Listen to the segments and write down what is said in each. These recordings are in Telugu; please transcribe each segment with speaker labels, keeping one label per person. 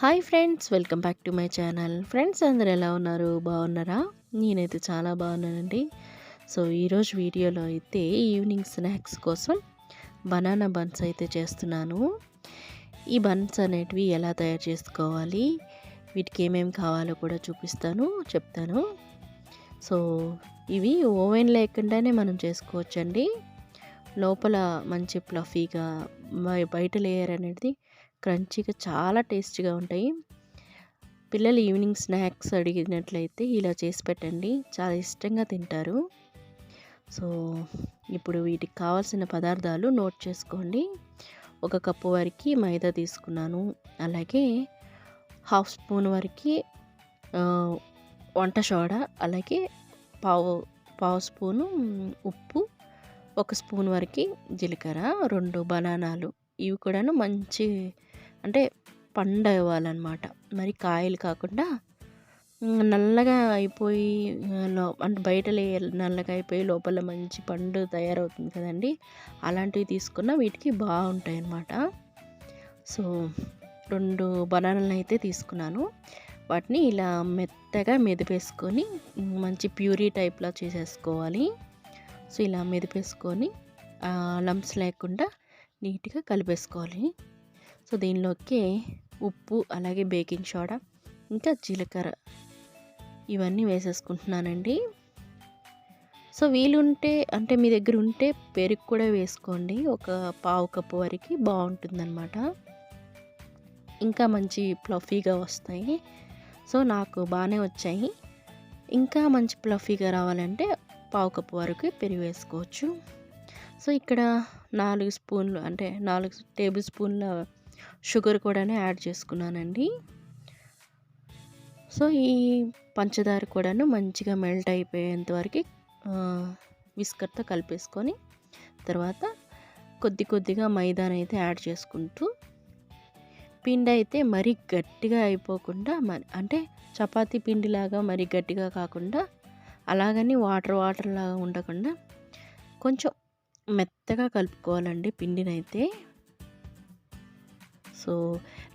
Speaker 1: Hi friends, welcome back to my channel. Friends అందరూ ఎలా ఉన్నారు? బాగున్నారా? నేనైతే చాలా బాగున్నానండి. సో ఈరోజు వీడియోలో అయితే ఈవినింగ్ స్నాక్స్ కోసం బనానా బన్స్ అయితే చేస్తున్నాను. ఈ బన్స్ అనేటివి ఎలా తయారు చేసుకోవాలి, వీటికి ఏమేమి కావాలో కూడా చెప్తాను. సో ఇవి ఓవెన్ లేకుండానే మనం చేసుకోవచ్చండి. లోపల మంచి ఫ్లఫీగా, బయట లేయర్ అనేది క్రంచీగా చాలా టేస్టీగా ఉంటాయి. పిల్లలు ఈవినింగ్ స్నాక్స్ అడిగినట్లయితే ఇలా చేసి పెట్టండి, చాలా ఇష్టంగా తింటారు. సో ఇప్పుడు వీటికి కావాల్సిన పదార్థాలు నోట్ చేసుకోండి. 1 కప్పు వరకు మైదా తీసుకున్నాను. అలాగే హాఫ్ స్పూన్ వరకు వంట సోడా, అలాగే పావు స్పూను ఉప్పు, 1 స్పూన్ వరకు జీలకర్ర, 2 బనానాలు. ఇవి కూడాను మంచి అంటే పండవ్వాలన్నమాట. మరి కాయలు కాకుండా నల్లగా అయిపోయి అంటే బయట నల్లగా అయిపోయి లోపల మంచి పండు తయారవుతుంది కదండి, అలాంటివి తీసుకున్న వీటికి బాగుంటాయి అన్నమాట. సో 2 బనానాలను అయితే తీసుకున్నాను. వాటిని ఇలా మెత్తగా మెదిపేసుకొని మంచి ప్యూరీ టైప్లో చేసేసుకోవాలి. సో ఇలా మెదిపేసుకొని లంప్స్ లేకుండా నీట్గా కలిపేసుకోవాలి. సో దీనిలోకి ఉప్పు, అలాగే బేకింగ్ సోడా, ఇంకా జీలకర్ర ఇవన్నీ వేసేసుకుంటున్నానండి. సో వీలుంటే అంటే మీ దగ్గర ఉంటే పెరుగు కూడా వేసుకోండి, ఒక పావు కప్పు వరకు బాగుంటుందన్నమాట. ఇంకా మంచి ఫ్లఫీగా వస్తాయి. సో నాకు బాగానే వచ్చాయి. ఇంకా మంచి ఫ్లఫీగా రావాలంటే పావు కప్పు వరకు పెరుగు వేసుకోవచ్చు. సో ఇక్కడ 4 స్పూన్లు అంటే 4 టేబుల్ స్పూన్ల షుగర్ కూడా యాడ్ చేసుకున్నానండి. సో ఈ పంచదార కూడాను మంచిగా మెల్ట్ అయిపోయేంత వరకు విస్కర్తో కలిపేసుకొని తర్వాత కొద్దిగా మైదానైతే యాడ్ చేసుకుంటూ, పిండి అయితే మరీ గట్టిగా అయిపోకుండా, అంటే చపాతీ పిండిలాగా మరీ గట్టిగా కాకుండా, అలాగని వాటర్ లాగా ఉండకుండా కొంచెం మెత్తగా కలుపుకోవాలండి పిండినైతే. సో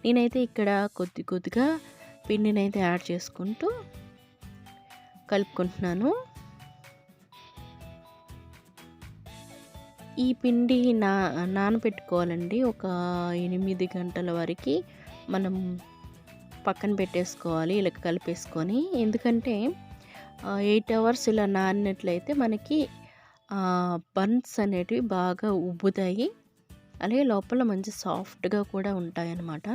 Speaker 1: నేనైతే ఇక్కడ కొద్దిగా పిండినైతే యాడ్ చేసుకుంటూ కలుపుకుంటున్నాను. ఈ పిండి నానబెట్టుకోవాలండి. ఒక 8 గంటల వరకు మనం పక్కన పెట్టేసుకోవాలి ఇలా కలిపేసుకొని. ఎందుకంటే 8 అవర్స్ ఇలా నానినట్లయితే మనకి బన్స్ అనేటివి బాగా ఉబ్బుతాయి, అలాగే లోపల మంచి సాఫ్ట్గా కూడా ఉంటాయన్నమాట.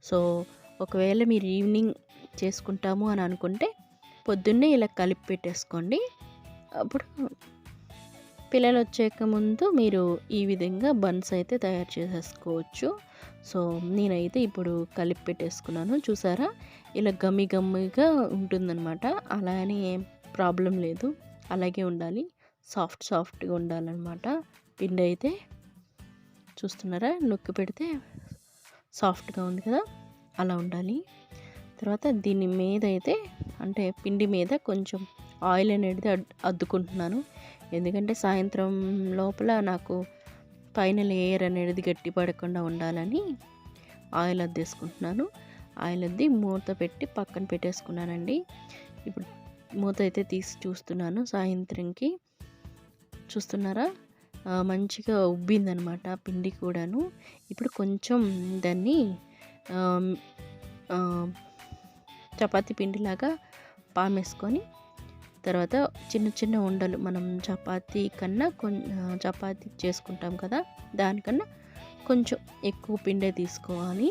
Speaker 1: సో ఒకవేళ మీరు ఈవినింగ్ చేసుకుంటాము అని అనుకుంటే పొద్దున్నే ఇలా కలిపి పెట్టేసుకోండి. అప్పుడు పిల్లలు వచ్చేక ముందు మీరు ఈ విధంగా బన్స్ అయితే తయారు చేసేసుకోవచ్చు. సో నేనైతే ఇప్పుడు కలిపి పెట్టేసుకున్నాను. చూసారా, ఇలా గమ్మిగా ఉంటుందన్నమాట. అలా అని ఏం ప్రాబ్లం లేదు, అలాగే ఉండాలి, సాఫ్ట్గా ఉండాలన్నమాట. పిండి అయితే చూస్తున్నారా, నొక్కి పెడితే సాఫ్ట్గా ఉంది కదా, అలా ఉండాలి. తర్వాత దీని మీద అయితే అంటే పిండి మీద కొంచెం ఆయిల్ అనేది అద్దుకుంటున్నాను. ఎందుకంటే సాయంత్రం లోపల నాకు పైన లేయర్ అనేది గట్టి పడకుండా ఉండాలని ఆయిల్ అద్దేసుకుంటున్నాను. ఆయిల్ అద్ది మూత పెట్టి పక్కన పెట్టేసుకున్నానండి. ఇప్పుడు మూత అయితే తీసి చూస్తున్నాను. సాయంత్రంకి చూస్తున్నారా, మంచిగా ఉబ్బిందనమాట పిండి కూడాను. ఇప్పుడు కొంచెం దాన్ని చపాతీ పిండిలాగా పామేసుకొని, తర్వాత చిన్న ఉండలు మనం చపాతీ కన్నా చపాతీ చేసుకుంటాం కదా, దానికన్నా కొంచెం ఎక్కువ పిండే తీసుకోవాలి.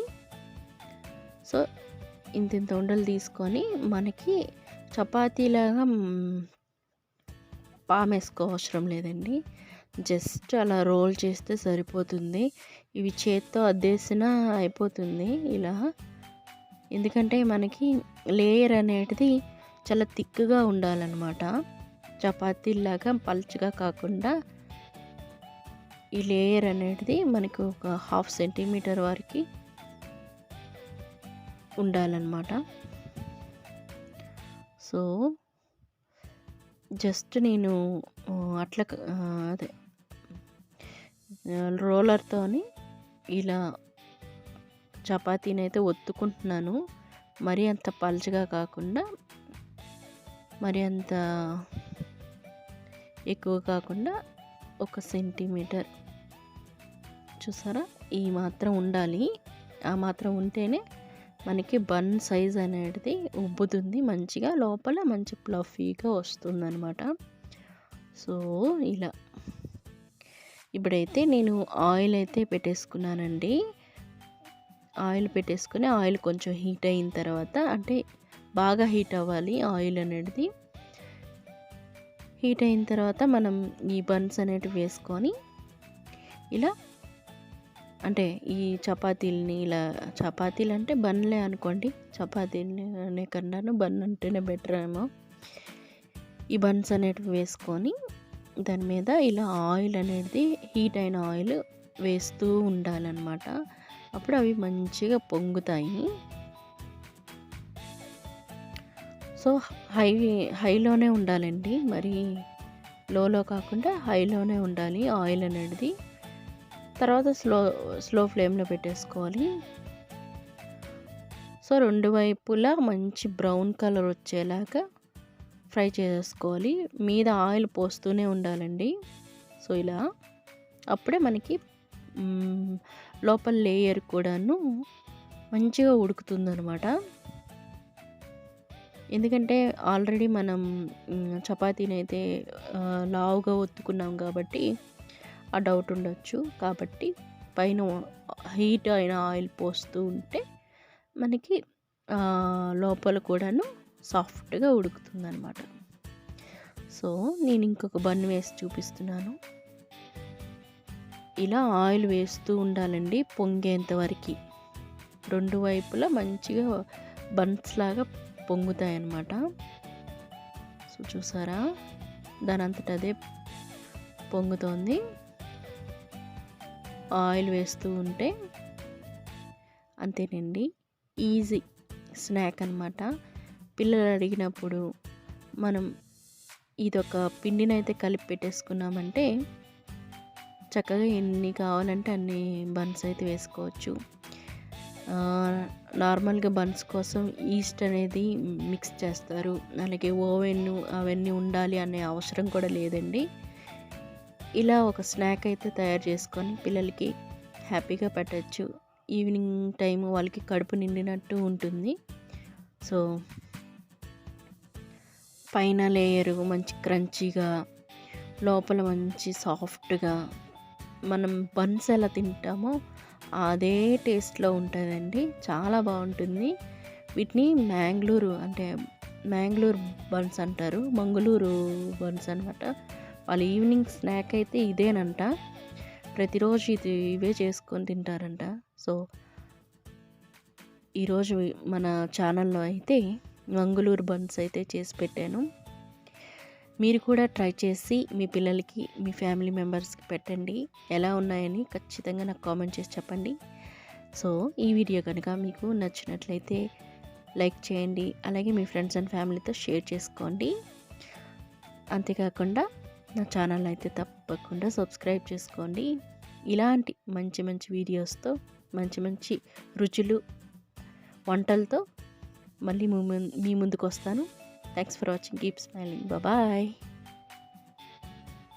Speaker 1: సో ఇంత ఉండలు తీసుకొని మనకి చపాతీలాగా పామేసుకోవసరం లేదండి, జస్ట్ అలా రోల్ చేస్తే సరిపోతుంది. ఇవి చేత్తో అద్దేసినా అయిపోతుంది ఇలా. ఎందుకంటే మనకి లేయర్ అనేది చాలా థిక్గా ఉండాలన్నమాట, చపాతీలాగా పల్చగా కాకుండా. ఈ లేయర్ అనేది మనకు ఒక 1/2 సెంటీమీటర్ వరకు ఉండాలన్నమాట. సో జస్ట్ నేను అట్లా అదే రోలర్తోని ఇలా చపాతీని అయితే ఒత్తుకుంటున్నాను. మరీ అంత పల్చగా కాకుండా, మరి అంత ఎక్కువ కాకుండా 1 సెంటీమీటర్ చూసారా, ఈ మాత్రం ఉండాలి. ఆ మాత్రం ఉంటేనే మనకి బన్ సైజ్ అనేది ఉబ్బుతుంది మంచిగా, లోపల మంచి ప్లఫీగా వస్తుందన్నమాట. సో ఇలా ఇప్పుడైతే నేను ఆయిల్ అయితే పెట్టేసుకున్నానండి. ఆయిల్ పెట్టేసుకుని ఆయిల్ కొంచెం హీట్ అయిన తర్వాత, అంటే బాగా హీట్ అవ్వాలి ఆయిల్ అనేది. హీట్ అయిన తర్వాత మనం ఈ బన్స్ అనేటివి వేసుకొని ఇలా, అంటే ఈ చపాతీలని ఇలా, చపాతీలు అంటే బన్లే అనుకోండి, చపాతీలనే కన్నాను బన్ అంటేనే బెటర్ ఏమో. ఈ బన్స్ అనేటివి వేసుకొని దాని మీద ఇలా ఆయిల్ అనేది, హీట్ అయిన ఆయిల్ వేస్తూ ఉండాలన్నమాట. అప్పుడు అవి మంచిగా పొంగుతాయి. సో హైలోనే ఉండాలండి, మరి లోలో కాకుండా హైలోనే ఉండాలి ఆయిల్ అనేది. తర్వాత స్లో ఫ్లేమ్లో పెట్టేసుకోవాలి. సో 2 వైపులా మంచి బ్రౌన్ కలర్ వచ్చేలాగా ఫ్రై చేసుకోవాలి. మీద ఆయిల్ పోస్తూనే ఉండాలండి. సో ఇలా అప్పుడే మనకి లోపల లేయర్ కూడాను మంచిగా ఉడుకుతుందనమాట. ఎందుకంటే ఆల్రెడీ మనం చపాతీని అయితే లావుగా ఒత్తుకున్నాం కాబట్టి ఆ డౌట్ ఉండొచ్చు. కాబట్టి పైన హీట్ అయిన ఆయిల్ పోస్తూ ఉంటే మనకి లోపల కూడాను సాఫ్ట్గా ఉడుకుతుందన్నమాట. సో నేను ఇంకొక బన్ వేసి చూపిస్తున్నాను. ఇలా ఆయిల్ వేస్తూ ఉండాలండి పొంగేంత వరకు. 2 వైపులా మంచిగా బన్స్ లాగా పొంగుతాయి అన్నమాట. సో చూసారా, దాని అంతటా అదే పొంగుతోంది. ఆయిల్ వేస్తూ ఉంటే అంతేనండి, ఈజీ స్నాక్ అన్నమాట. పిల్లలు అడిగినప్పుడు మనం ఇదొక పిండినైతే కలిపి పెట్టేసుకున్నామంటే చక్కగా ఎన్ని కావాలంటే అన్ని బన్స్ అయితే వేసుకోవచ్చు. నార్మల్గా బన్స్ కోసం ఈస్ట్ అనేది మిక్స్ చేస్తారు, అలాగే ఓవెన్ అవన్నీ ఉండాలి అనే అవసరం కూడా లేదండి. ఇలా ఒక స్నాక్ అయితే తయారు చేసుకొని పిల్లలకి హ్యాపీగా పెట్టచ్చు. ఈవినింగ్ టైం వాళ్ళకి కడుపు నిండినట్టు ఉంటుంది. సో పైన లేయరు మంచి క్రంచీగా, లోపల మంచి సాఫ్ట్గా, మనం బన్స్ ఎలా తింటామో అదే టేస్ట్లో ఉంటుందండి. చాలా బాగుంటుంది. వీటిని మ్యాంగ్లూర్ బన్స్ అంటారు, మంగళూరు బన్స్ అనమాట. వాళ్ళు ఈవినింగ్ స్నాక్ అయితే ఇదేనంట, ప్రతిరోజు ఇవే చేసుకొని తింటారంట. సో ఈరోజు మన ఛానల్లో అయితే మంగళూరు బన్స్ అయితే చేసి పెట్టాను. మీరు కూడా ట్రై చేసి మీ పిల్లలకి, మీ ఫ్యామిలీ మెంబర్స్కి పెట్టండి. ఎలా ఉన్నాయని ఖచ్చితంగా నాకు కామెంట్ చేసి చెప్పండి. సో ఈ వీడియో కనుక మీకు నచ్చినట్లయితే లైక్ చేయండి, అలాగే మీ ఫ్రెండ్స్ అండ్ ఫ్యామిలీతో షేర్ చేసుకోండి. అంతేకాకుండా నా ఛానల్ అయితే తప్పకుండా సబ్స్క్రైబ్ చేసుకోండి. ఇలాంటి మంచి మంచి వీడియోస్తో, మంచి మంచి రుచులు వంటలతో మళ్ళీ మీ ముందుకు వస్తాను. Thanks for watching. Keep smiling. Bye.